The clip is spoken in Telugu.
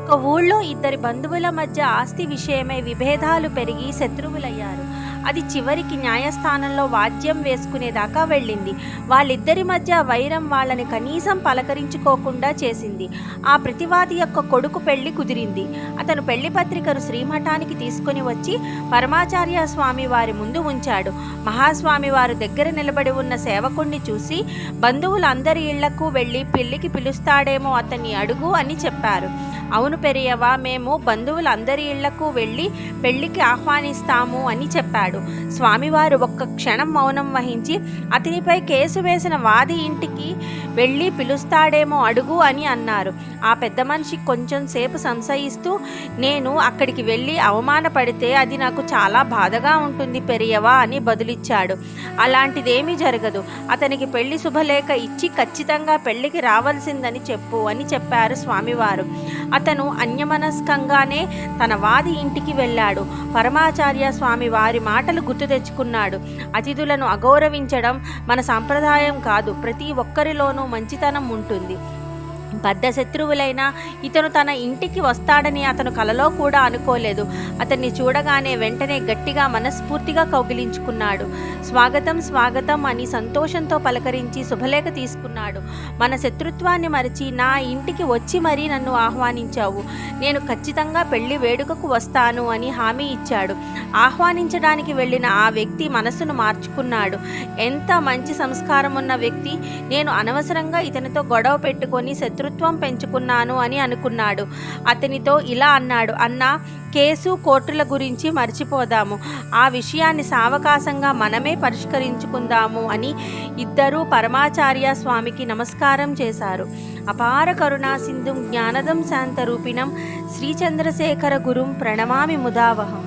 ఒక ఊళ్ళో ఇద్దరి బంధువుల మధ్య ఆస్తి విషయమై విభేదాలు పెరిగి శత్రువులయ్యారు. అది చివరికి న్యాయస్థానంలో వాద్యం వేసుకునేదాకా వెళ్ళింది. వాళ్ళిద్దరి మధ్య వైరం వాళ్ళని కనీసం పలకరించుకోకుండా చేసింది. ఆ ప్రతివాది యొక్క కొడుకు పెళ్లి కుదిరింది. అతను పెళ్లి పత్రికను శ్రీమఠానికి తీసుకుని వచ్చి పరమాచార్య స్వామి వారి ముందు ఉంచాడు. మహాస్వామి వారు దగ్గర నిలబడి ఉన్న సేవకుణ్ణి చూసి, బంధువులందరి ఇళ్లకు వెళ్ళి పెళ్లికి పిలుస్తాడేమో అతన్ని అడుగు అని చెప్పారు. అవును పెరియవా, మేము బంధువులందరి ఇళ్లకు వెళ్ళి పెళ్లికి ఆహ్వానిస్తాము అని చెప్పాడు. స్వామివారు ఒక్క క్షణం మౌనం వహించి, అతనిపై కేసు వేసిన వాది ఇంటికి వెళ్ళి పిలుస్తాడేమో అడుగు అని అన్నారు. ఆ పెద్ద మనిషి కొంచెం సేపు సంశయిస్తూ, నేను అక్కడికి వెళ్ళి అవమానపడితే అది నాకు చాలా బాధగా ఉంటుంది పెరియవా అని బదులిచ్చాడు. అలాంటిదేమీ జరగదు. అతనికి పెళ్లి శుభలేఖ ఇచ్చి ఖచ్చితంగా పెళ్లికి రావాల్సిందని చెప్పు అని చెప్పారు స్వామివారు. అతను అన్యమనస్కంగానే తన వాది ఇంటికి వెళ్ళాడు. పరమాచార్య స్వామి వారి మాటలు గుర్తు తెచ్చుకున్నాడు. అతిథులను అగౌరవించడం మన సంప్రదాయం కాదు. ప్రతి ఒక్కరిలోనూ మంచితనం ఉంటుంది. బద్ధ శత్రువులైనా ఇతను తన ఇంటికి వస్తాడని అతను కలలో కూడా అనుకోలేదు. అతన్ని చూడగానే వెంటనే గట్టిగా మనస్ఫూర్తిగా కౌగిలించుకున్నాడు. స్వాగతం స్వాగతం అని సంతోషంతో పలకరించి శుభలేఖ తీసుకున్నాడు. మన శత్రుత్వాన్ని మరిచి నా ఇంటికి వచ్చి మరీ నన్ను ఆహ్వానించావు. నేను ఖచ్చితంగా పెళ్లి వేడుకకు వస్తాను అని హామీ ఇచ్చాడు. ఆహ్వానించడానికి వెళ్ళిన ఆ వ్యక్తి మనసును మార్చుకున్నాడు. ఎంత మంచి సంస్కారం ఉన్న వ్యక్తి! నేను అనవసరంగా ఇతనితో గొడవ పెట్టుకొని శత్రుత్వం పెంచుకున్నాను అని అనుకున్నాడు. అతనితో ఇలా అన్నాడు, అన్నా, కేసు కోర్టుల గురించి మర్చిపోదాము. ఆ విషయాన్ని సావకాశంగా మనమే పరిష్కరించుకుందాము అని ఇద్దరూ పరమాచార్య స్వామికి నమస్కారం చేశారు. అపార కరుణా సింధుం జ్ఞానదం శాంతరూపిణం శ్రీచంద్రశేఖర గురుం ప్రణమామి ముదావహం.